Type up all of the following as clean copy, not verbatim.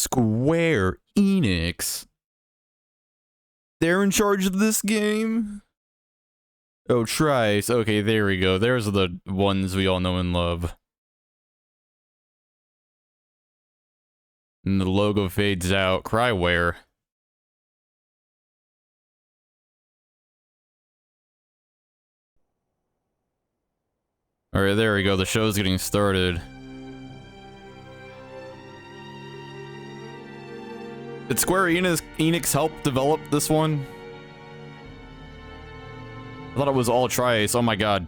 Square Enix. They're in charge of this game? Oh, Trice. Okay, there we go. There's the ones we all know and love. And the logo fades out. Cryware. Alright, there we go. The show's getting started. Did Square Enix help develop this one? I thought it was all Trice. Oh my god.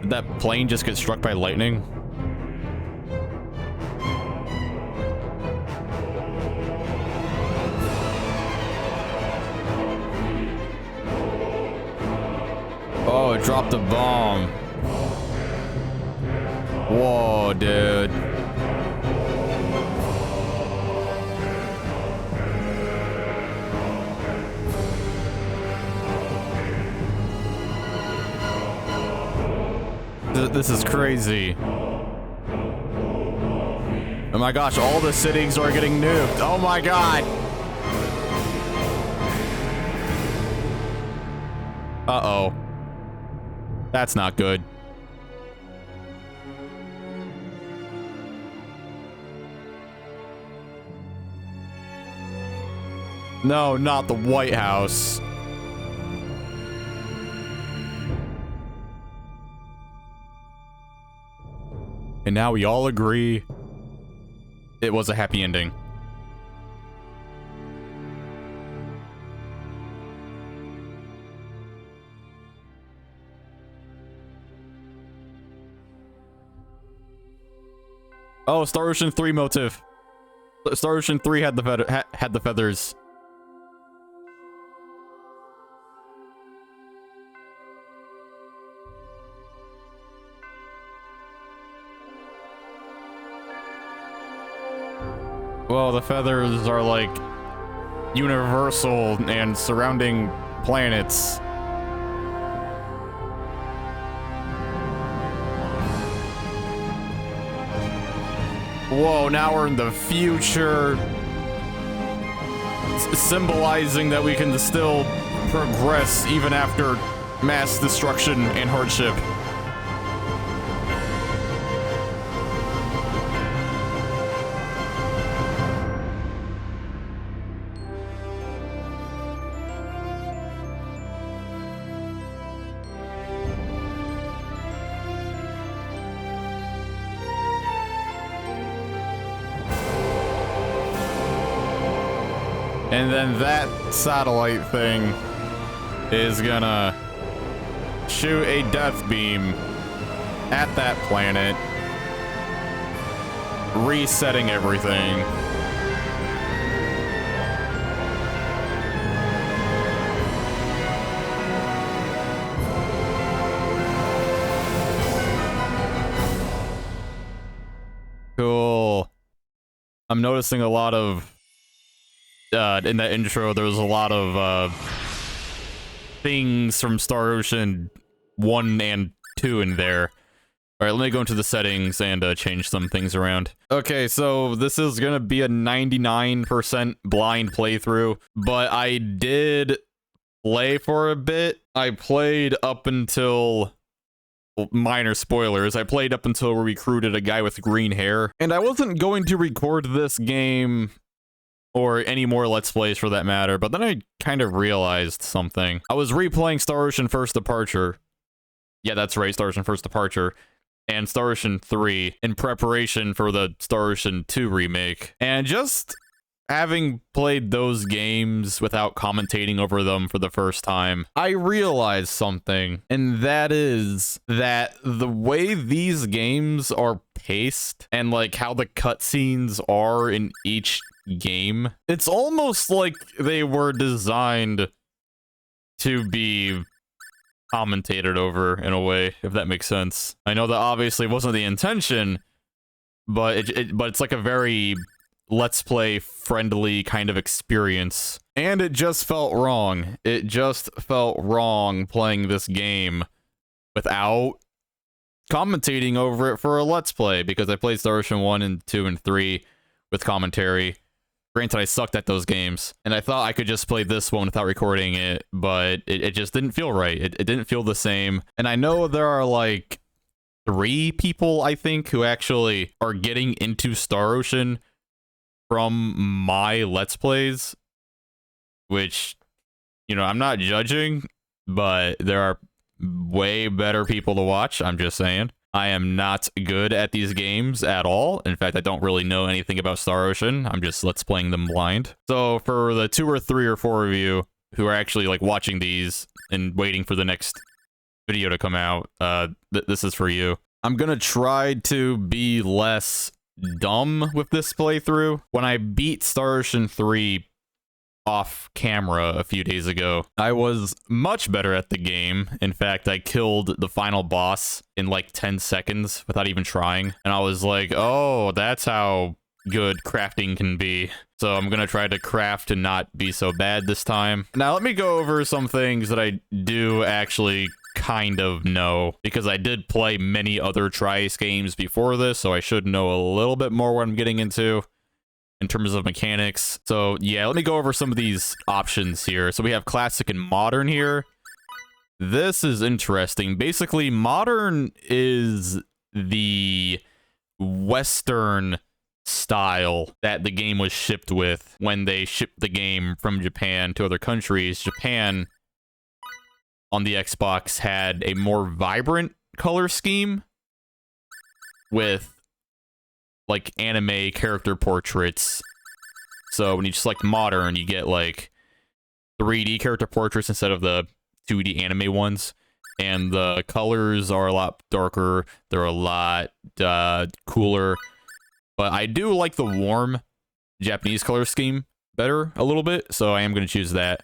Did that plane just get struck by lightning? Oh, it dropped a bomb. Whoa, dude. This is crazy. Oh my gosh, all the cities are getting nuked. Oh my god. Uh-oh. That's not good. No, not the White House. And now we all agree it was a happy ending. Oh, Star Ocean 3 motif. Star Ocean 3 had the feathers. Well, the feathers are like universal and surrounding planets. Whoa, now we're in the future. Symbolizing that we can still progress even after mass destruction and hardship. And then that satellite thing is gonna shoot a death beam at that planet, resetting everything. Cool. I'm noticing a lot of in that intro, there was a lot of things from Star Ocean 1 and 2 in there. Alright, let me go into the settings and change some things around. Okay, so this is gonna be a 99% blind playthrough, but I did play for a bit. I played up until... well, minor spoilers. I played up until we recruited a guy with green hair, and I wasn't going to record this game or any more Let's Plays for that matter, but then I kind of realized something. I was replaying Star Ocean First Departure. Yeah, that's right, Star Ocean First Departure. And Star Ocean 3 in preparation for the Star Ocean 2 remake. And just having played those games without commentating over them for the first time, I realized something. And that is that the way these games are paced and like how the cutscenes are in each game, it's almost like they were designed to be commentated over in a way, if that makes sense. I know that obviously wasn't the intention, but it's like a very Let's Play friendly kind of experience. And it just felt wrong. It just felt wrong playing this game without commentating over it for a Let's Play, because I played Star Ocean 1 and 2 and 3 with commentary. Granted, I sucked at those games, and I thought I could just play this one without recording it, but it just didn't feel right. It didn't feel the same. And I know there are like 3 people, I think, who actually are getting into Star Ocean from my Let's Plays, which, you know, I'm not judging, but there are way better people to watch. I'm just saying. I am not good at these games at all. In fact, I don't really know anything about Star Ocean. I'm just Let's Playing them blind. So for the 2 or 3 or 4 of you who are actually like watching these and waiting for the next video to come out, this is for you. I'm gonna try to be less dumb with this playthrough. When I beat Star Ocean 3 off camera a few days ago, I was much better at the game. In fact, I killed the final boss in like 10 seconds without even trying. And I was like, oh, that's how good crafting can be. So I'm gonna try to craft and not be so bad this time. Now let me go over some things that I do actually kind of know, because I did play many other Tri-Ace games before this, so I should know a little bit more what I'm getting into in terms of mechanics. So yeah, let me go over some of these options here. So we have classic and modern here. This is interesting. Basically, modern is the Western style that the game was shipped with when they shipped the game from Japan to other countries. Japan on the Xbox had a more vibrant color scheme with like anime character portraits. So when you select modern, you get like 3D character portraits instead of the 2D anime ones. And the colors are a lot darker. They're a lot cooler. But I do like the warm Japanese color scheme better a little bit, so I am going to choose that.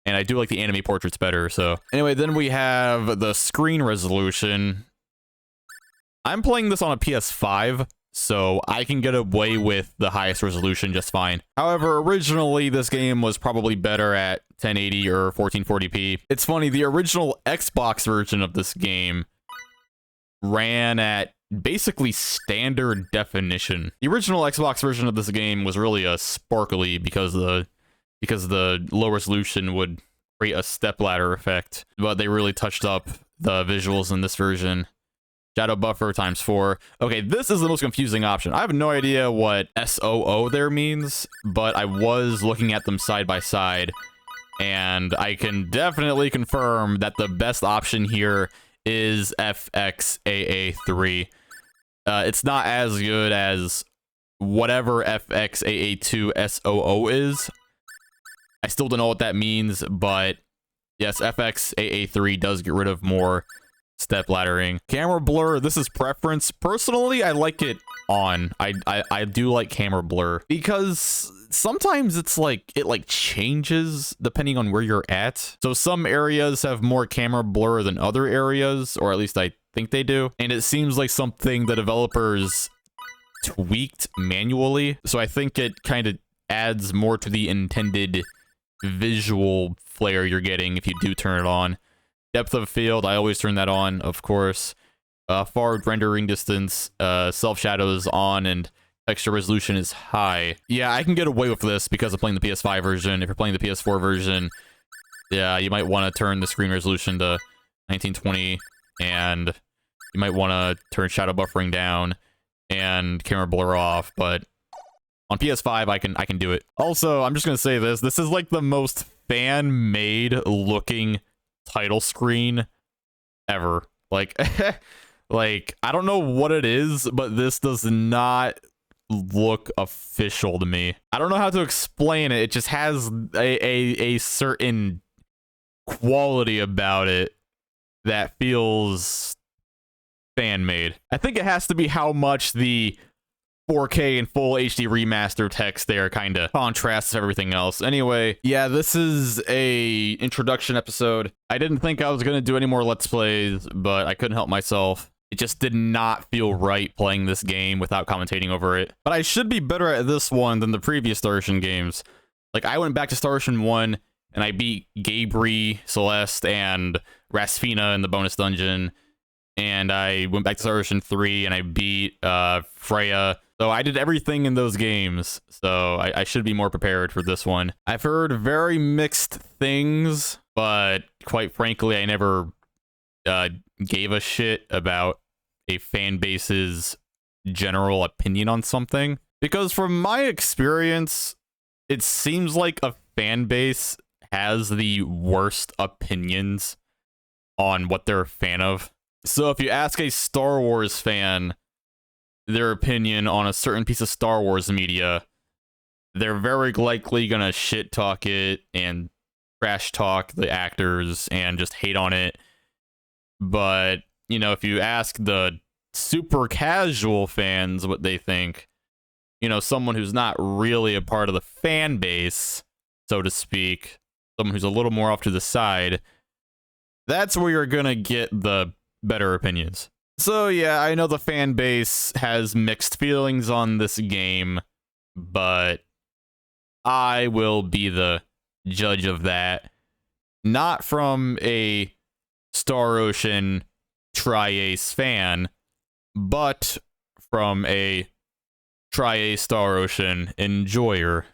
And I do like the anime portraits better, so. Anyway, then we have the screen resolution. I'm playing this on a PS5, so I can get away with the highest resolution just fine. However, originally this game was probably better at 1080 or 1440p. It's funny, the original Xbox version of this game ran at basically standard definition. The original Xbox version of this game was really a sparkly because the low resolution would create a stepladder effect, but they really touched up the visuals in this version. Shadow buffer ×4. Okay, this is the most confusing option. I have no idea what SOO there means, but I was looking at them side by side, and I can definitely confirm that the best option here is FXAA3. It's not as good as whatever FXAA2 SOO is. I still don't know what that means, but yes, FXAA3 does get rid of more step laddering. Camera blur, this is preference. Personally, I like it on. I do like camera blur because sometimes it's like it changes depending on where you're at. So some areas have more camera blur than other areas, or at least I think they do. And it seems like something the developers tweaked manually. So I think it kind of adds more to the intended visual flair you're getting if you do turn it on. Depth of field, I always turn that on, of course. Forward rendering distance, self shadows on, and texture resolution is high. Yeah, I can get away with this because I'm playing the PS5 version. If you're playing the PS4 version, yeah, you might want to turn the screen resolution to 1920, and you might want to turn shadow buffering down and camera blur off, but on PS5, I can do it. Also, I'm just gonna say this. This is like the most fan-made looking title screen ever. Like, like, I don't know what it is, but this does not look official to me. I don't know how to explain it. It just has a certain quality about it that feels fan-made. I think it has to be how much the 4K and full HD remaster text there kind of contrasts everything else. Anyway, yeah, this is a introduction episode. I didn't think I was going to do any more Let's Plays, but I couldn't help myself. It just did not feel right playing this game without commentating over it. But I should be better at this one than the previous Star Ocean games. Like, I went back to Star Ocean 1, and I beat Gabri, Celeste, and Rasfina in the bonus dungeon. And I went back to Star Ocean 3, and I beat Freya. So I did everything in those games, so I should be more prepared for this one. I've heard very mixed things, but quite frankly, I never gave a shit about a fan base's general opinion on something. Because from my experience, it seems like a fan base has the worst opinions on what they're a fan of. So if you ask a Star Wars fan their opinion on a certain piece of Star Wars media, they're very likely gonna shit talk it and trash talk the actors and just hate on it. But, you know, if you ask the super casual fans what they think, you know, someone who's not really a part of the fan base, so to speak, someone who's a little more off to the side, that's where you're gonna get the better opinions. So yeah, I know the fan base has mixed feelings on this game, but I will be the judge of that. Not from a Star Ocean Tri-Ace fan, but from a Tri-Ace Star Ocean enjoyer.